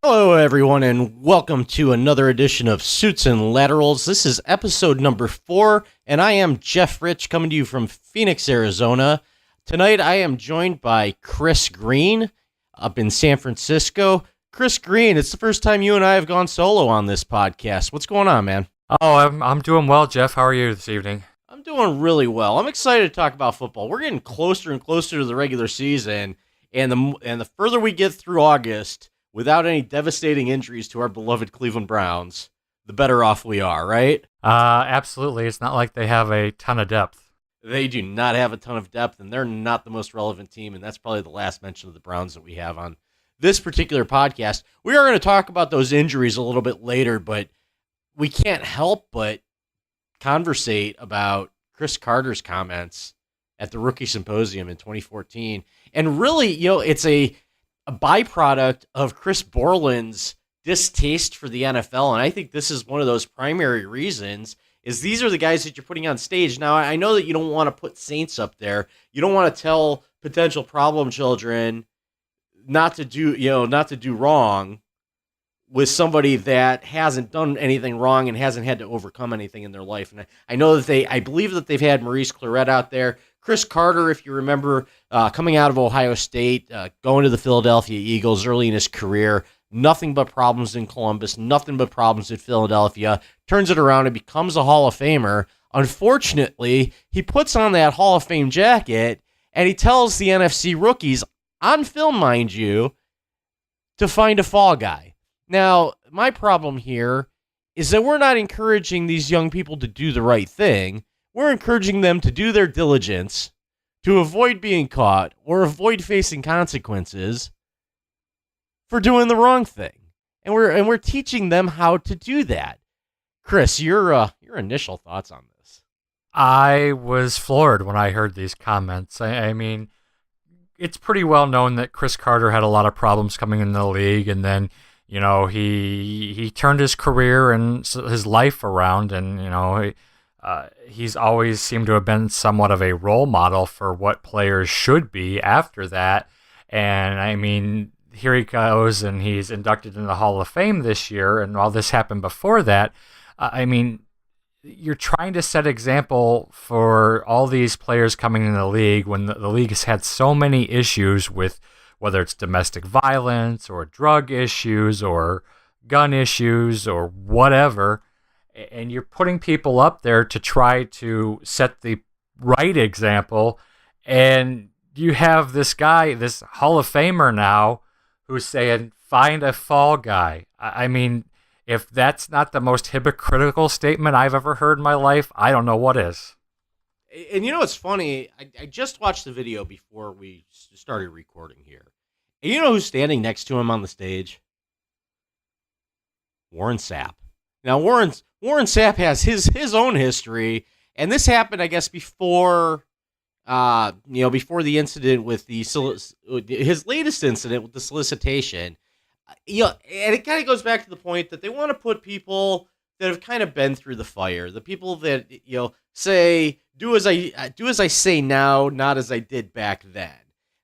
Hello, everyone, and welcome to another edition of Suits and Laterals. This is episode number 4, and I am Jeff Rich, coming to you from Phoenix, Arizona. Tonight, I am joined by Chris Green up in San Francisco. Chris Green, it's the first time you and I have gone solo on this podcast. What's going on, man? Oh, I'm doing well, Jeff. How are you this evening? I'm doing really well. I'm excited to talk about football. We're getting closer and closer to the regular season, and the further we get through August, without any devastating injuries to our beloved Cleveland Browns, the better off we are, right? Absolutely. It's not like they have a ton of depth. They do not have a ton of depth, and they're not the most relevant team, and that's probably the last mention of the Browns that we have on this particular podcast. We are going to talk about those injuries a little bit later, but we can't help but conversate about Chris Carter's comments at the Rookie Symposium in 2014. And really, it's a byproduct of Chris Borland's distaste for the NFL, and I think this is one of those primary reasons, is these are the guys that you're putting on stage. Now, I know that you don't want to put saints up there. You don't want to tell potential problem children not to do wrong with somebody that hasn't done anything wrong and hasn't had to overcome anything in their life. And I know that I believe that they've had Maurice Clarett out there. Chris Carter, if you remember, coming out of Ohio State, going to the Philadelphia Eagles early in his career, nothing but problems in Columbus, nothing but problems in Philadelphia, turns it around and becomes a Hall of Famer. Unfortunately, he puts on that Hall of Fame jacket and he tells the NFC rookies, on film, mind you, to find a fall guy. Now, my problem here is that we're not encouraging these young people to do the right thing. We're encouraging them to do their diligence, to avoid being caught or avoid facing consequences for doing the wrong thing. And we're teaching them how to do that. Chris, your initial thoughts on this? I was floored when I heard these comments. I mean, it's pretty well known that Chris Carter had a lot of problems coming into the league, and then he turned his career and his life around, and he's always seemed to have been somewhat of a role model for what players should be after that. And I mean, here he goes, and he's inducted into the Hall of Fame this year, and all this happened before that. I mean, you're trying to set example for all these players coming in the league when the league has had so many issues with whether it's domestic violence or drug issues or gun issues or whatever, and you're putting people up there to try to set the right example, and you have this guy, this Hall of Famer now, who's saying, find a fall guy. I mean, if that's not the most hypocritical statement I've ever heard in my life, I don't know what is. And what's funny? I just watched the video before we started recording here. And you know who's standing next to him on the stage? Warren Sapp. Now, Warren Sapp has his own history, and this happened, I guess, before the incident with his latest incident with the solicitation. And it kind of goes back to the point that they want to put people that have kind of been through the fire, the people that say, do as I say now, not as I did back then.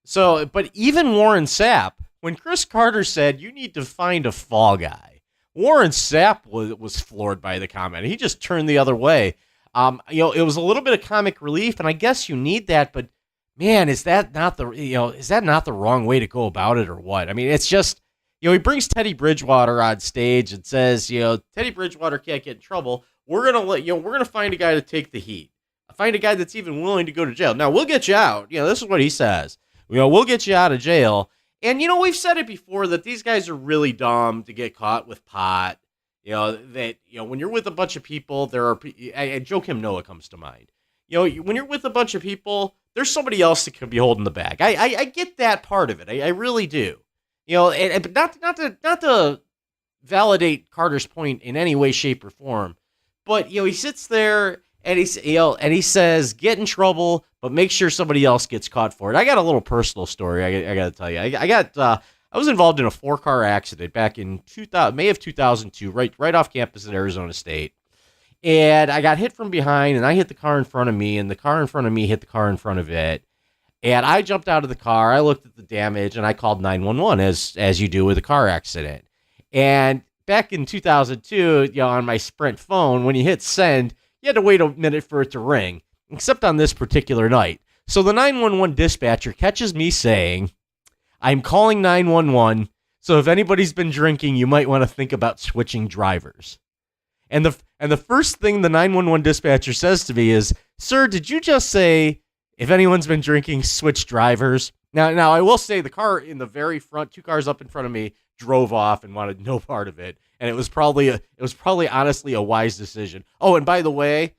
So, but even Warren Sapp, when Chris Carter said you need to find a fall guy, Warren Sapp was floored by the comment. He just turned the other way. It was a little bit of comic relief, and I guess you need that. But man, is that not the wrong way to go about it, or what? I mean, it's just he brings Teddy Bridgewater on stage and says, Teddy Bridgewater can't get in trouble. We're gonna find a guy to take the heat. Find a guy that's even willing to go to jail. Now we'll get you out. This is what he says. We'll get you out of jail. And, we've said it before that these guys are really dumb to get caught with pot. When you're with a bunch of people, there are, and Joakim Noah comes to mind. When you're with a bunch of people, there's somebody else that could be holding the bag. I get that part of it. I really do. But not to validate Carter's point in any way, shape, or form. But, he sits there and he says, get in trouble, but make sure somebody else gets caught for it. I got a little personal story I got to tell you. I was involved in a 4-car accident back in May of 2002, right off campus at Arizona State. And I got hit from behind, and I hit the car in front of me, and the car in front of me hit the car in front of it. And I jumped out of the car, I looked at the damage, and I called 911, as you do with a car accident. And back in 2002, on my Sprint phone, when you hit send, you had to wait a minute for it to ring, except on this particular night. So the 911 dispatcher catches me saying, "I'm calling 911, so if anybody's been drinking, you might want to think about switching drivers." And the first thing the 911 dispatcher says to me is, "Sir, did you just say if anyone's been drinking, switch drivers?" Now I will say the car in the very front, 2 cars up in front of me, drove off and wanted no part of it, and it was probably honestly a wise decision. Oh, and by the way,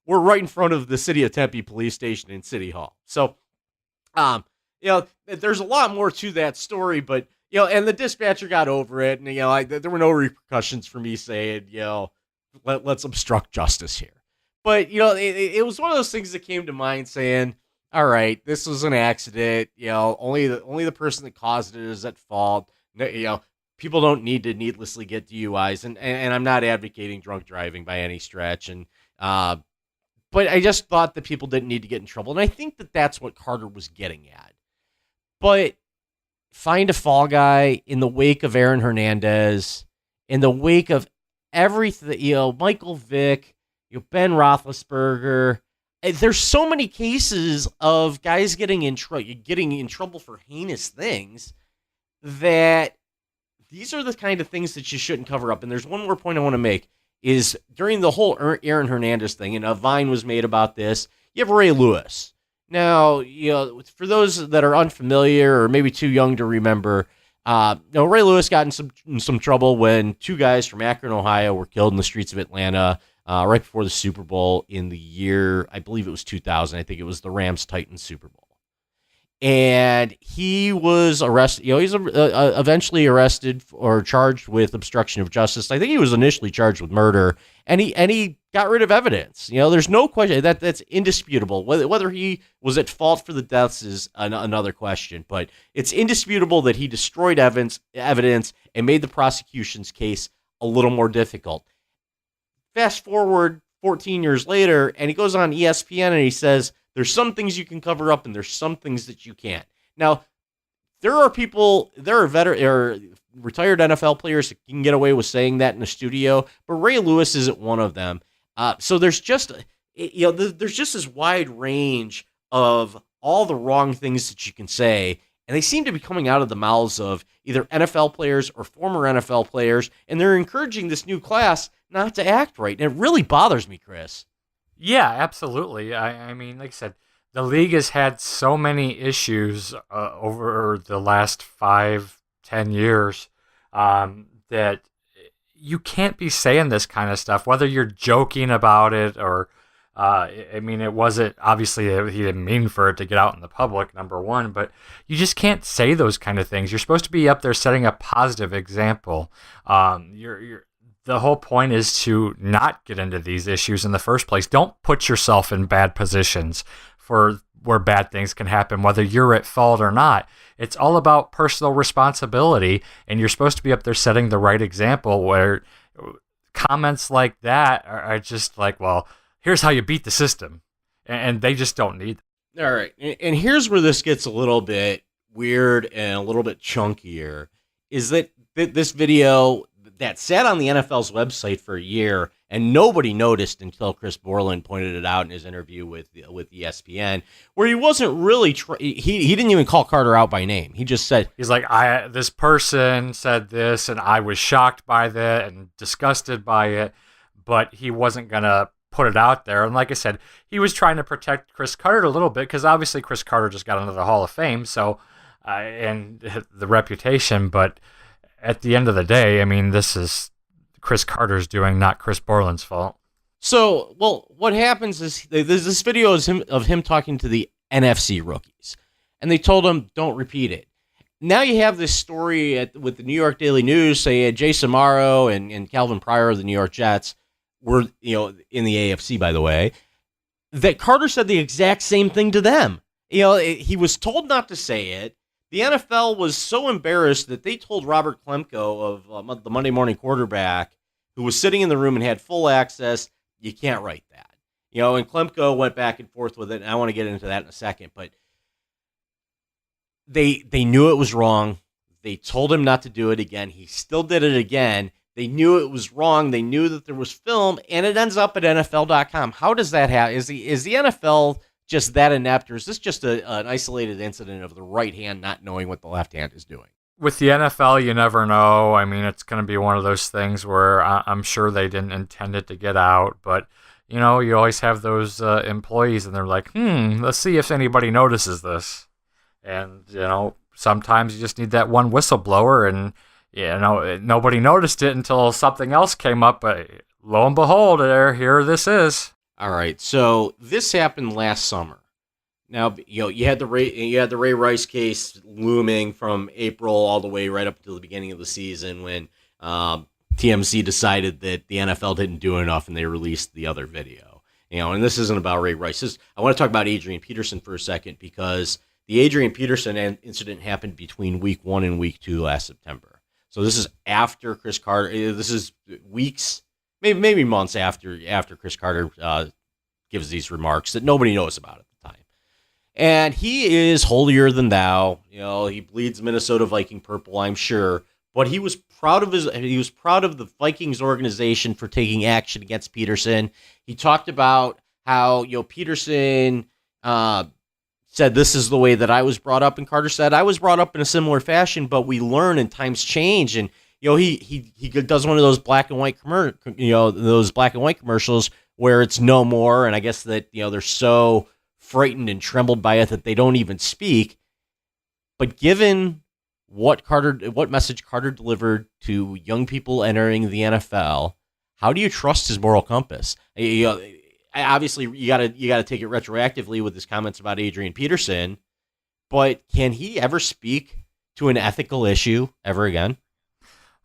we're right in front of the City of Tempe Police Station and City Hall. So, there's a lot more to that story, but and the dispatcher got over it, and there were no repercussions for me saying, let's obstruct justice here. But it was one of those things that came to mind, saying, all right, this was an accident. Only the person that caused it is at fault. People don't need to needlessly get DUIs, and I'm not advocating drunk driving by any stretch. And but I just thought that people didn't need to get in trouble, and I think that that's what Carter was getting at. But find a fall guy in the wake of Aaron Hernandez, in the wake of everything. Michael Vick, Ben Roethlisberger. There's so many cases of guys getting in trouble for heinous things that these are the kind of things that you shouldn't cover up. And there's one more point I want to make is during the whole Aaron Hernandez thing, and a Vine was made about this, you have Ray Lewis. Now, for those that are unfamiliar or maybe too young to remember, Ray Lewis got in some trouble when 2 guys from Akron, Ohio were killed in the streets of Atlanta right before the Super Bowl in the year, I believe it was 2000. I think it was the Rams-Titans Super Bowl. And he was arrested. He's eventually arrested or charged with obstruction of justice. I think he was initially charged with murder, and he got rid of evidence. There's no question that's indisputable. Whether he was at fault for the deaths is another question, but it's indisputable that he destroyed evidence and made the prosecution's case a little more difficult. Fast forward 14 years later, and he goes on ESPN and he says, there's some things you can cover up and there's some things that you can't. Now, there are retired NFL players that can get away with saying that in the studio, but Ray Lewis isn't one of them. So there's just this wide range of all the wrong things that you can say, and they seem to be coming out of the mouths of either NFL players or former NFL players, and they're encouraging this new class not to act right. And it really bothers me, Chris. Yeah, absolutely. I mean, like I said, the league has had so many issues over the last 5-10 years that you can't be saying this kind of stuff, whether you're joking about it or, it wasn't, obviously, he didn't mean for it to get out in the public, number one, but you just can't say those kind of things. You're supposed to be up there setting a positive example. The whole point is to not get into these issues in the first place. Don't put yourself in bad positions for where bad things can happen, whether you're at fault or not. It's all about personal responsibility, and you're supposed to be up there setting the right example, where comments like that are just like, well, here's how you beat the system, and they just don't need that. All right, and here's where this gets a little bit weird and a little bit chunkier, is that this video that sat on the NFL's website for a year, and nobody noticed until Chris Borland pointed it out in his interview with ESPN, where he wasn't really he didn't even call Carter out by name. He just said, he's like, this person said this, and I was shocked by that and disgusted by it, but he wasn't gonna put it out there. And like I said, he was trying to protect Chris Carter a little bit, because obviously Chris Carter just got into the Hall of Fame, so and the reputation, but at the end of the day, I mean, this is Chris Carter's doing, not Chris Borland's fault. So, what happens is this video is of him talking to the NFC rookies, and they told him, don't repeat it. Now you have this story with the New York Daily News saying Jason Morrow and Calvin Pryor of the New York Jets were, in the AFC, by the way, that Carter said the exact same thing to them. He was told not to say it. The NFL was so embarrassed that they told Robert Klemko of the Monday Morning Quarterback, who was sitting in the room and had full access, you can't write that. And Klemko went back and forth with it, and I want to get into that in a second. But they knew it was wrong. They told him not to do it again. He still did it again. They knew it was wrong. They knew that there was film, and it ends up at NFL.com. How does that happen? Is the NFL just that inept, or is this just an isolated incident of the right hand not knowing what the left hand is doing? With the NFL, you never know. I mean, it's going to be one of those things where I'm sure they didn't intend it to get out, but you always have those employees, and they're like, let's see if anybody notices this. And sometimes you just need that one whistleblower, and nobody noticed it until something else came up. But lo and behold, here this is. All right, so this happened last summer. Now, you had the Ray Rice case looming from April all the way right up until the beginning of the season when TMZ decided that the NFL didn't do enough and they released the other video. And this isn't about Ray Rice. I want to talk about Adrian Peterson for a second because the Adrian Peterson incident happened between week 1 and week 2 last September. So this is after Chris Carter. This is weeks, maybe months after Chris Carter gives these remarks that nobody knows about at the time. And he is holier than thou. He bleeds Minnesota Viking purple, I'm sure. But he was proud of the Vikings organization for taking action against Peterson. He talked about how Peterson said this is the way that I was brought up, and Carter said I was brought up in a similar fashion, but we learn and times change. And he does one of those black and white commercials where it's no more, and I guess that they're so frightened and trembled by it that they don't even speak. But given what message Carter delivered to young people entering the NFL, how do you trust his moral compass? Obviously, you got to take it retroactively with his comments about Adrian Peterson, but can he ever speak to an ethical issue ever again?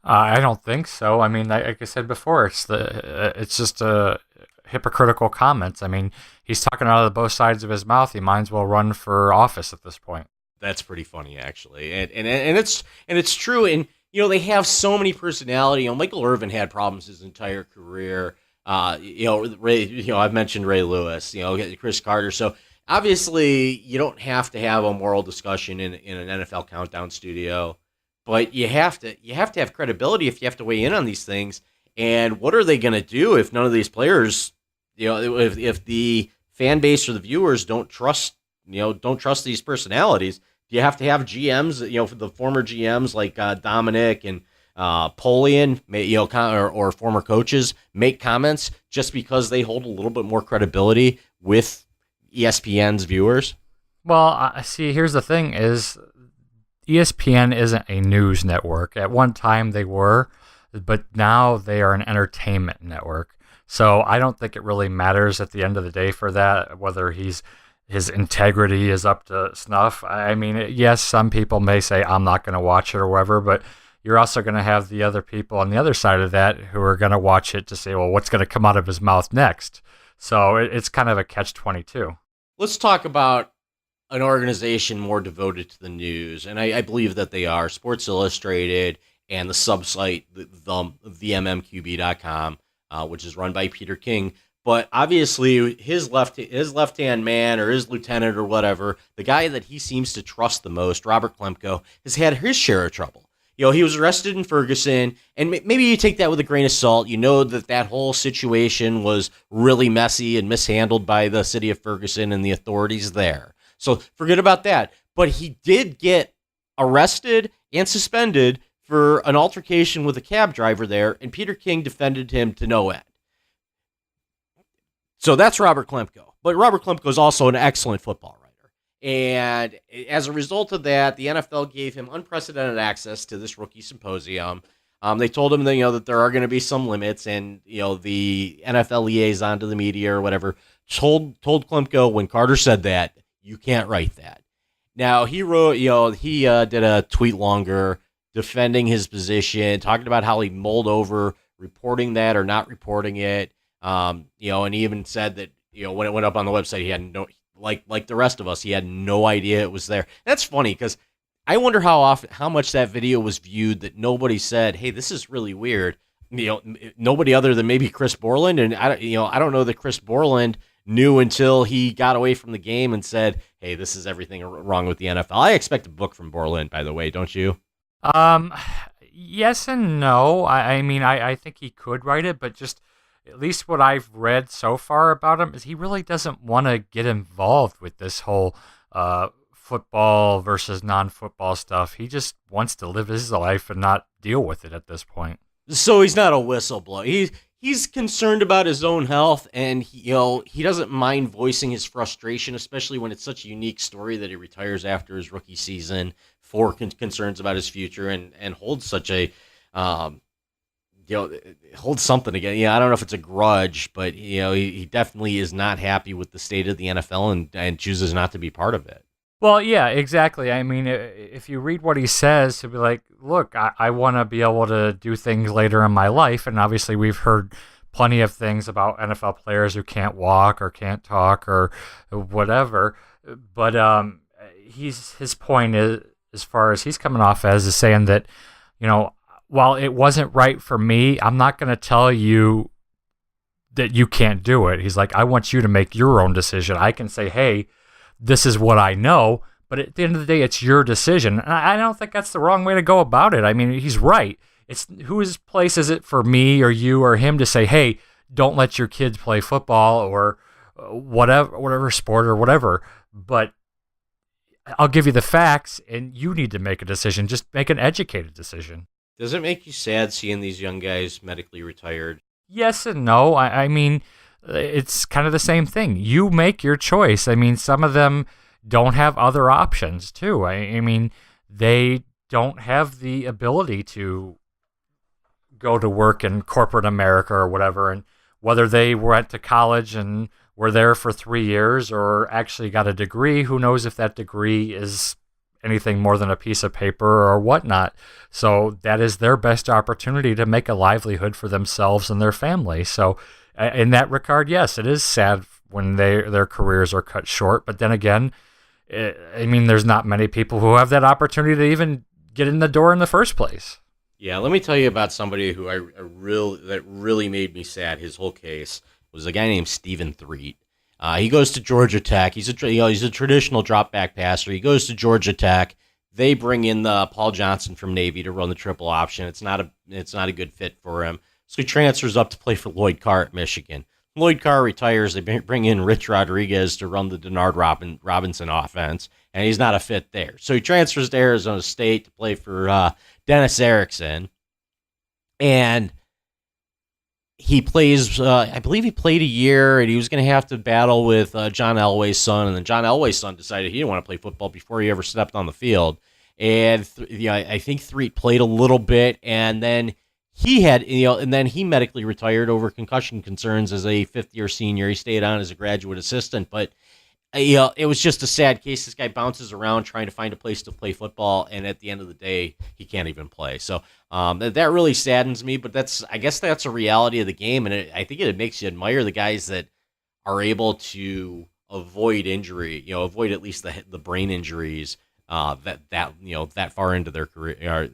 I don't think so. I mean, like I said before, it's just a hypocritical comments. I mean, he's talking out of both sides of his mouth. He might as well run for office at this point. That's pretty funny, actually, and it's true. And they have so many personality. Michael Irvin had problems his entire career. Ray. I've mentioned Ray Lewis. Chris Carter. So obviously, you don't have to have a moral discussion in an NFL countdown studio, but you have to have credibility if you have to weigh in on these things. And what are they going to do if none of these players, if the fan base or the viewers don't trust these personalities? Do you have to have GMs, for the former GMs like Dominic and Polian, or former coaches make comments just because they hold a little bit more credibility with ESPN's viewers? Well, see, here's the thing: is ESPN isn't a news network. At one time they were, but now they are an entertainment network. So I don't think it really matters at the end of the day for that, whether his integrity is up to snuff. I mean, yes, some people may say, I'm not going to watch it or whatever, but you're also going to have the other people on the other side of that who are going to watch it to say, well, what's going to come out of his mouth next? So it's kind of a catch-22. Let's talk about an organization more devoted to the news, and I believe that they are, Sports Illustrated and the sub-site, the VMMQB.com, which is run by Peter King. But obviously, his left-hand man or his lieutenant or whatever, the guy that he seems to trust the most, Robert Klemko, has had his share of trouble. He was arrested in Ferguson, and maybe you take that with a grain of salt. You know that whole situation was really messy and mishandled by the city of Ferguson and the authorities there. So forget about that. But he did get arrested and suspended for an altercation with a cab driver there, and Peter King defended him to no end. So that's Robert Klemko. But Robert Klemko is also an excellent football writer. And as a result of that, the NFL gave him unprecedented access to this rookie symposium. They told him that there are going to be some limits, and the NFL liaison to the media or whatever told Klemko when Carter said that, you can't write that. Now, he wrote, he did a tweet longer defending his position, talking about how he mulled over reporting that or not reporting it. And he even said that, when it went up on the website, he had no, like the rest of us, he had no idea it was there. And that's funny because I wonder how much that video was viewed that nobody said, hey, this is really weird. Nobody other than maybe Chris Borland. And I don't know that Chris Borland knew until he got away from the game and said, hey, this is everything wrong with the NFL. I expect a book from Borland, by the way, don't you? Um, yes and no. I mean, I think he could write it, but just at least what I've read so far about him is he really doesn't want to get involved with this whole football versus non-football stuff. He just wants to live his life and not deal with it at this point. So he's not a whistleblower. He's concerned about his own health, and he doesn't mind voicing his frustration, especially when it's such a unique story that he retires after his rookie season for concerns about his future, and holds such a holds something again. Yeah, I don't know if it's a grudge, but he definitely is not happy with the state of the NFL and chooses not to be part of it. Well, yeah, exactly. I mean, if you read what he says, he'll be like, look, I want to be able to do things later in my life. And obviously, we've heard plenty of things about NFL players who can't walk or can't talk or whatever. But his point is, as far as he's coming off as, is saying that, while it wasn't right for me, I'm not going to tell you that you can't do it. He's like, I want you to make your own decision. I can say, hey, this is what I know, but at the end of the day, it's your decision. And I don't think that's the wrong way to go about it. I mean, he's right. It's whose place is it for me or you or him to say, hey, don't let your kids play football or whatever sport or whatever. But I'll give you the facts, and you need to make a decision. Just make an educated decision. Does it make you sad seeing these young guys medically retired? Yes and no. I mean, it's kind of the same thing. You make your choice. I mean, some of them don't have other options too. I mean, they don't have the ability to go to work in corporate America or whatever. And whether they went to college and were there for 3 years or actually got a degree, who knows if that degree is anything more than a piece of paper or whatnot. So that is their best opportunity to make a livelihood for themselves and their family. So in that regard, yes, it is sad when their careers are cut short. But then again, I mean, there's not many people who have that opportunity to even get in the door in the first place. Yeah, let me tell you about somebody who that really made me sad. His whole case was a guy named Stephen Threet. He goes to Georgia Tech. He's a traditional drop back passer. He goes to Georgia Tech. They bring in Paul Johnson from Navy to run the triple option. It's not a good fit for him. So he transfers up to play for Lloyd Carr at Michigan. Lloyd Carr retires. They bring in Rich Rodriguez to run the Denard Robinson offense, and he's not a fit there. So he transfers to Arizona State to play for Dennis Erickson, and he plays. I believe he played a year, and he was going to have to battle with John Elway's son, and then John Elway's son decided he didn't want to play football before he ever stepped on the field. And I think Threet played a little bit, and then he medically retired over concussion concerns as a fifth-year senior. He stayed on as a graduate assistant, but it was just a sad case. This guy bounces around trying to find a place to play football, and at the end of the day, he can't even play. So that really saddens me, but I guess that's a reality of the game, and I think it makes you admire the guys that are able to avoid injury, avoid at least the brain injuries that far into their career,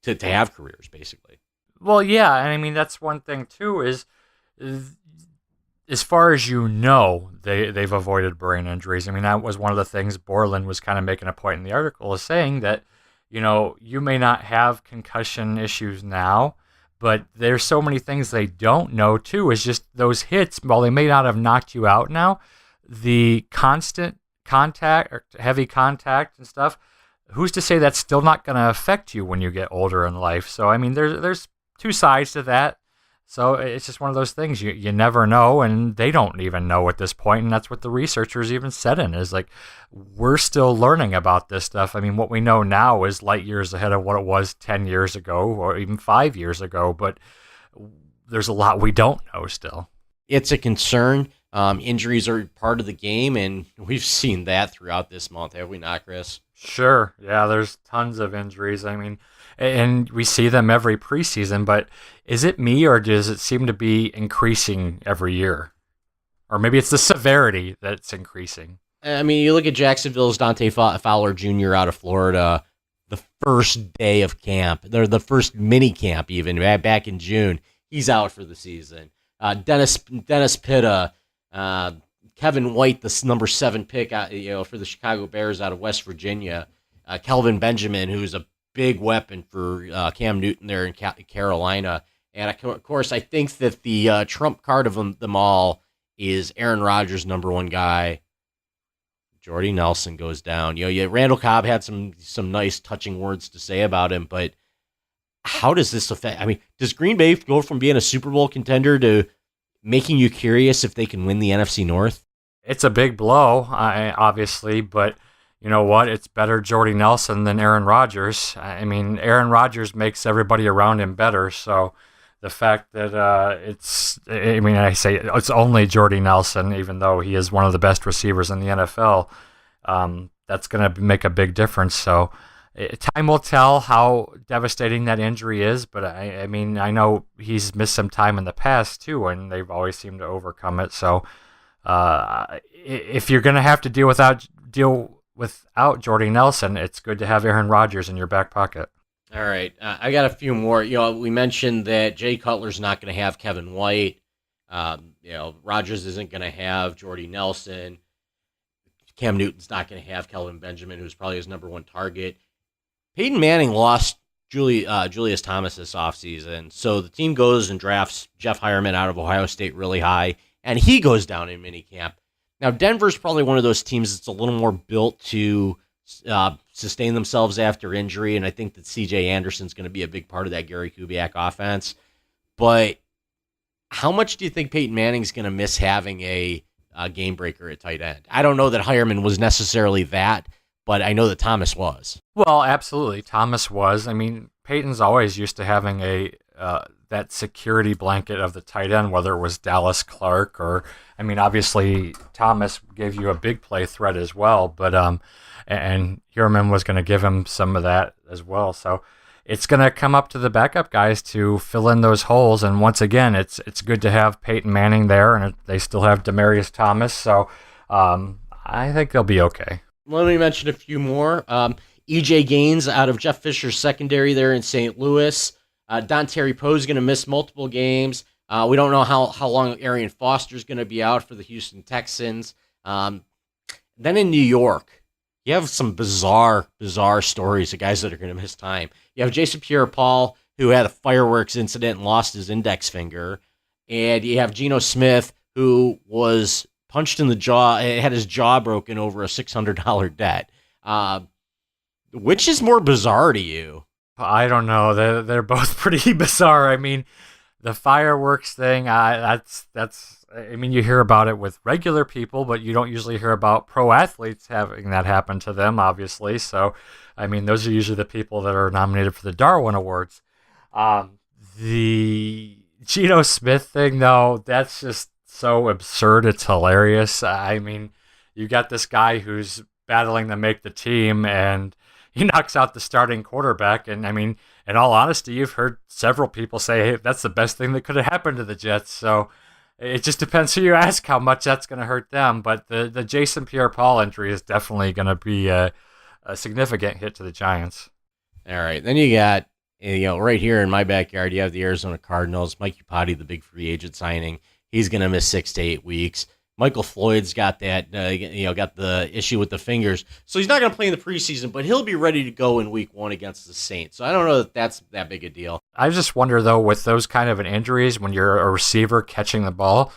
to have careers, basically. Well, yeah, and I mean, that's one thing, too, is as far as they've avoided brain injuries. I mean, that was one of the things Borland was kind of making a point in the article, is saying that, you may not have concussion issues now, but there's so many things they don't know, too, is just those hits, while they may not have knocked you out now, the constant contact, or heavy contact and stuff, who's to say that's still not going to affect you when you get older in life? So, I mean, there's two sides to that. So it's just one of those things you never know, and they don't even know at this point, and that's what the researchers even said is like, we're still learning about this stuff. I mean, what we know now is light years ahead of what it was 10 years ago or even 5 years ago, but there's a lot we don't know still. It's a concern. Injuries are part of the game, and we've seen that throughout this month, have we not, Chris? Sure. Yeah, there's tons of injuries. I mean, and we see them every preseason, but is it me, or does it seem to be increasing every year? Or maybe it's the severity that's increasing. I mean, you look at Jacksonville's Dante Fowler Jr. out of Florida, the first day of camp, the first mini camp even, back in June, he's out for the season. Dennis Pitta, Kevin White, the number 7 pick, for the Chicago Bears out of West Virginia. Kelvin Benjamin, who's a big weapon for Cam Newton there in Carolina. And of course, I think that the trump card of them all is Aaron Rodgers, number one guy. Jordy Nelson goes down. Yeah, Randall Cobb had some nice touching words to say about him, but how does this affect? I mean, does Green Bay go from being a Super Bowl contender to making you curious if they can win the NFC North? It's a big blow, obviously, but you know what? It's better Jordy Nelson than Aaron Rodgers. I mean, Aaron Rodgers makes everybody around him better, so the fact that I say it's only Jordy Nelson, even though he is one of the best receivers in the NFL, that's going to make a big difference. So time will tell how devastating that injury is, but I mean, I know he's missed some time in the past too, and they've always seemed to overcome it. So if you're going to have to deal without Jordy Nelson, it's good to have Aaron Rodgers in your back pocket. All right, I got a few more. We mentioned that Jay Cutler's not going to have Kevin White. Rodgers isn't going to have Jordy Nelson. Cam Newton's not going to have Kelvin Benjamin, who's probably his number one target. Peyton Manning lost Julius Thomas this offseason, so the team goes and drafts Jeff Hireman out of Ohio State really high, and he goes down in minicamp. Now, Denver's probably one of those teams that's a little more built to sustain themselves after injury, and I think that C.J. Anderson's going to be a big part of that Gary Kubiak offense. But how much do you think Peyton Manning's going to miss having a game breaker at tight end? I don't know that Hireman was necessarily that, but I know that Thomas was. Well, absolutely, Thomas was. I mean, Peyton's always used to having that security blanket of the tight end, whether it was Dallas Clark or, I mean, obviously Thomas gave you a big play threat as well, but and Hireman was going to give him some of that as well. So it's going to come up to the backup guys to fill in those holes. And once again, it's good to have Peyton Manning there, and they still have Demaryius Thomas. So I think they'll be okay. Let me mention a few more. E.J. Gaines out of Jeff Fisher's secondary there in St. Louis. Don Terry Poe's going to miss multiple games. We don't know how long Arian Foster's going to be out for the Houston Texans. Then in New York, you have some bizarre stories of guys that are going to miss time. You have Jason Pierre-Paul, who had a fireworks incident and lost his index finger. And you have Geno Smith, who was punched in the jaw, had his jaw broken over a $600 debt. Which is more bizarre to you? I don't know. They're both pretty bizarre. I mean, the fireworks thing, that's. I mean, you hear about it with regular people, but you don't usually hear about pro athletes having that happen to them, obviously. So, I mean, those are usually the people that are nominated for the Darwin Awards. The Geno Smith thing, though, that's just so absurd. It's hilarious. I mean, you got this guy who's battling to make the team, and he knocks out the starting quarterback. And, I mean, in all honesty, you've heard several people say, hey, that's the best thing that could have happened to the Jets. So it just depends who you ask how much that's going to hurt them. But the Jason Pierre-Paul injury is definitely going to be a significant hit to the Giants. All right. Then you got, right here in my backyard, you have the Arizona Cardinals. Mike Upati, the big free agent signing. He's going to miss 6 to 8 weeks. Michael Floyd's got that, got the issue with the fingers. So he's not going to play in the preseason, but he'll be ready to go in week 1 against the Saints. So I don't know that that's that big a deal. I just wonder, though, with those kind of injuries, when you're a receiver catching the ball,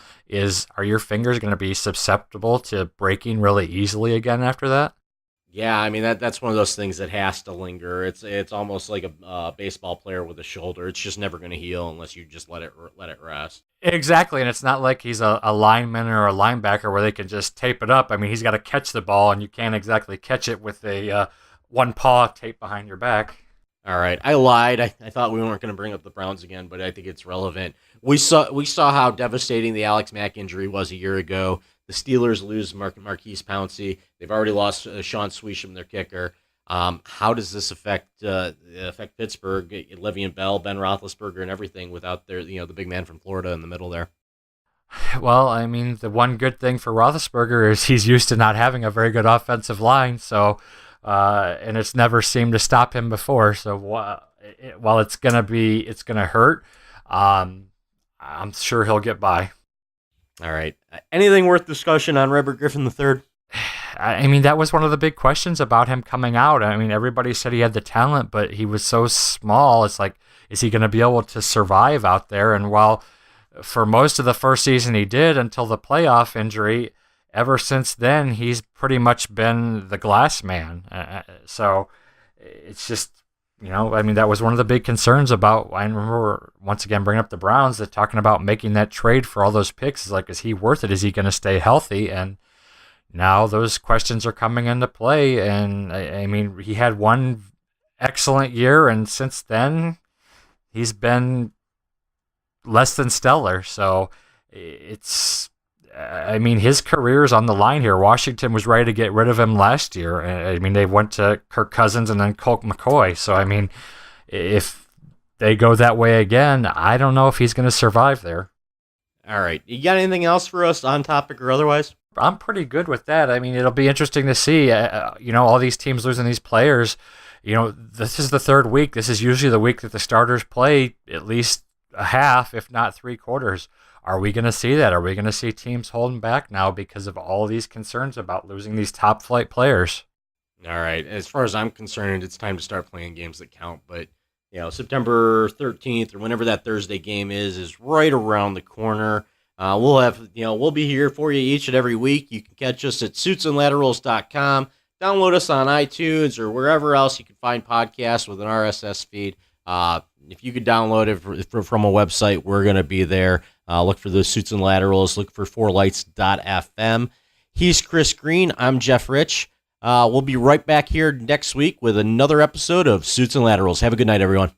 are your fingers going to be susceptible to breaking really easily again after that? Yeah, I mean, that's one of those things that has to linger. It's almost like a baseball player with a shoulder. It's just never going to heal unless you just let it rest. Exactly, and it's not like he's a lineman or a linebacker where they can just tape it up. I mean, he's got to catch the ball, and you can't exactly catch it with a one paw taped behind your back. All right, I lied. I thought we weren't going to bring up the Browns again, but I think it's relevant. We saw how devastating the Alex Mack injury was a year ago. The Steelers lose Marquise Pouncey. They've already lost Sean Swisham, their kicker. How does this affect Pittsburgh, Le'Veon Bell, Ben Roethlisberger, and everything without the big man from Florida in the middle there? Well, I mean, the one good thing for Roethlisberger is he's used to not having a very good offensive line, so and it's never seemed to stop him before. So while it's gonna hurt, I'm sure he'll get by. All right. Anything worth discussion on Robert Griffin III? I mean, that was one of the big questions about him coming out. I mean, everybody said he had the talent, but he was so small. It's like, is he going to be able to survive out there? And while for most of the first season he did until the playoff injury, ever since then, he's pretty much been the glass man. So it's just, I mean, that was one of the big concerns about, I remember once again bringing up the Browns, that talking about making that trade for all those picks is like, is he worth it? Is he going to stay healthy? And now those questions are coming into play. And I mean, he had one excellent year, and since then he's been less than stellar. So it's, I mean, his career is on the line here. Washington was ready to get rid of him last year. I mean, they went to Kirk Cousins and then Colt McCoy. So, I mean, if they go that way again, I don't know if he's going to survive there. All right. You got anything else for us on topic or otherwise? I'm pretty good with that. I mean, it'll be interesting to see, all these teams losing these players. This is the third week. This is usually the week that the starters play at least a half, if not 3/4. Are we going to see that? Are we going to see teams holding back now because of all these concerns about losing these top flight players? All right. As far as I'm concerned, it's time to start playing games that count. But, September 13th or whenever that Thursday game is right around the corner. We'll be here for you each and every week. You can catch us at suitsandlaterals.com. Download us on iTunes or wherever else you can find podcasts with an RSS feed. If you could download it from a website, we're going to be there. Look for the Suits and Laterals. Look for 4lights.fm. He's Chris Green. I'm Jeff Rich. We'll be right back here next week with another episode of Suits and Laterals. Have a good night, everyone.